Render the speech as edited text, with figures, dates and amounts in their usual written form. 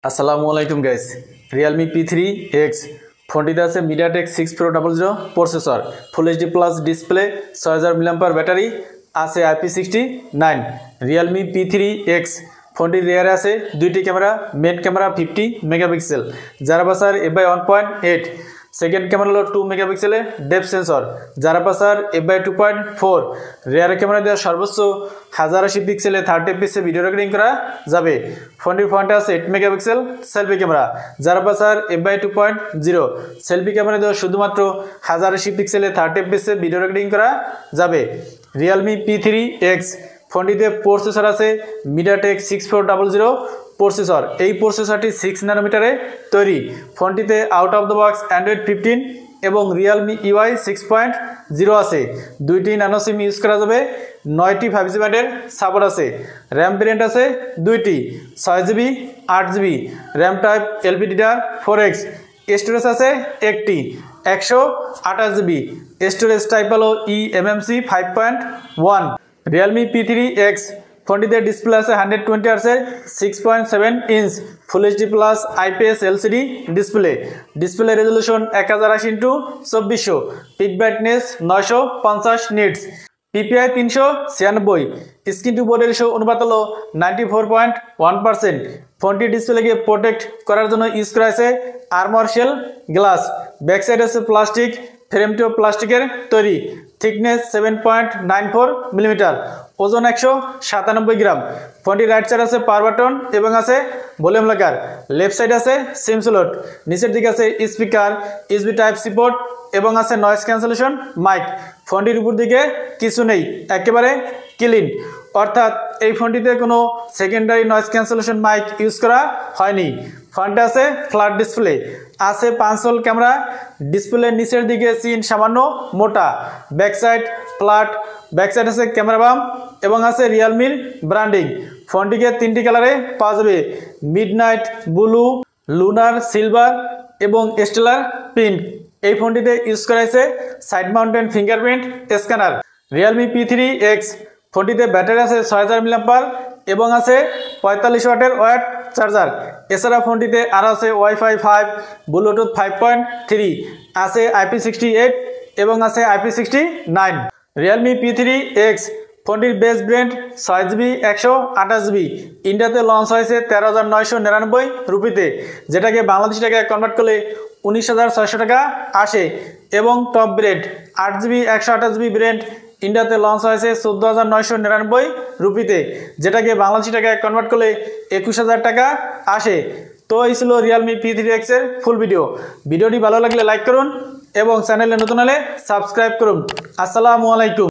আসসালামু আলাইকুম guys. Realme P3X ফোনটিতে আছে MediaTek 6 Pro 00 প্রসেসর, ফুল HD plus display, 6000 mAh battery, আছে IP69। Realme P3X ফোনটির রিয়ারে আছে দুইটি ক্যামেরা, মেন ক্যামেরা 50 মেগাপিক্সেল, যার আপারচার f/1.8, সেকেন্ড ক্যামেরা হলো 2 মেগাপিক্সেলের ডেপথ সেন্সর, যার আপারচার f/2.4। রিয়ার ক্যামেরা দেওয়া সর্বোচ্চ 1080 পিক্সেলে 30 fps ভিডিও রেকর্ডিং করা যাবে। ফোনটির ফ্রন্টে আছে 8 মেগাপিক্সেল সেলফি ক্যামেরা, যার আপারচার f/2.0। সেলফি ক্যামেরা দেওয়া শুধুমাত্র 1080 পিক্সেলে 30 fps ভিডিও রেকর্ডিং করা যাবে। Realme P3X ফোনটিতে প্রসেসর আছে MediaTek 6 Pro 00 প্রসেসর। এই প্রসেসরটি 6 ন্যানোমিটারে তৈরি। ফোনটিতে out of the box Android 15 এবং Realme UI 6.0 আছে। দুইটি ন্যানো সিম ইউজ করা যাবে। 9টি 5G ব্যান্ডের সাপোর্ট আছে। র্যাম ভেরিয়েন্ট আছে দুইটি, 6GB 8GB, RAM type LPDDR4X। Storage আছে একটি, 128GB। স্টোরেজ টাইপ হলো eMMC 5.1। Realme P3X ফোনটিতে ডিসপ্লে আছে 120 Hz 6.7 inch full HD plus IPS LCD display. Display resolution 1080x2400, peak brightness 950 nits, PPI 396। Screen to body ratio অনুপাত হলো 94.1%। ফোনটি ডিসপ্লেকে protect করার জন্য ইউজ করা হয়েছে armour shell glass. Back side আছে প্লাস্টিক, ফ্রেমটিও প্লাস্টিকের তৈরি। থিকনেস 7.94 মিলিমিটার, ওজন 197 গ্রাম। ফোনটির রাইট সাইড আছে পাওয়ার বাটন এবং আছে ভলিউম লাগার। লেফট সাইড আছে সিম স্লট। নিচের দিকে আছে স্পিকার, USB Type-C পোর্ট এবং আছে নয়েজ ক্যান্সেলেশন মাইক। ফোনটির উপর দিকে কিছু নেই, একেবারে ক্লিন। অর্থাৎ এই ফোনটিতে কোনো secondary noise cancellation mic use করা হয়নি। ফ্রন্টে আছে ফ্ল্যাট ডিসপ্লে, আছে 5 হোল ক্যামেরা। ডিসপ্লের নিচের দিকে সিন সামান্য মোটা। Back side flat, back side আছে ক্যামেরা বাম এবং আছে রিয়েলমির ব্র্যান্ডিং। ফোনটিকে 3টি কালারে পাওয়া যাবে, মিডনাইট ব্লু, লুনার সিলভার এবং স্টেলার পিঙ্ক। এই ফোনটিতে ইউজ করা হয়েছে side mountain fingerprint scanner. Realme P3X ফোনটিতে ব্যাটারি আছে 6000 mAh এবং আছে 45 ওয়াটের ওয়্যার চার্জার। এছাড়া ফোনটিতে আরও আছে Wi-Fi 5, ব্লুটুথ 5.3, আছে IP68 এবং আছে IP69। Realme P3X ফোনটির বেস ব্র্যান্ড 6GB 128GB। ইন্ডিয়াতে লঞ্চ হয়েছে 13,999 রুপিতে, যেটাকে বাংলাদেশি টাকায় কনভার্ট করলে 19,600 টাকা আসে। এবং top brand 8GB 128GB brand ইন্ডিয়াতে লঞ্চ হয়েছে 14,999 রুপিতে, যেটাকে বাংলাদেশি টাকায় কনভার্ট করলে 21,000 টাকা আসে। তো এই ছিল Realme P3X এর ফুল ভিডিও। ভিডিওটি ভালো লাগলে লাইক করুন এবং চ্যানেলে নতুন হলে সাবস্ক্রাইব করুন। আসসালামু আলাইকুম।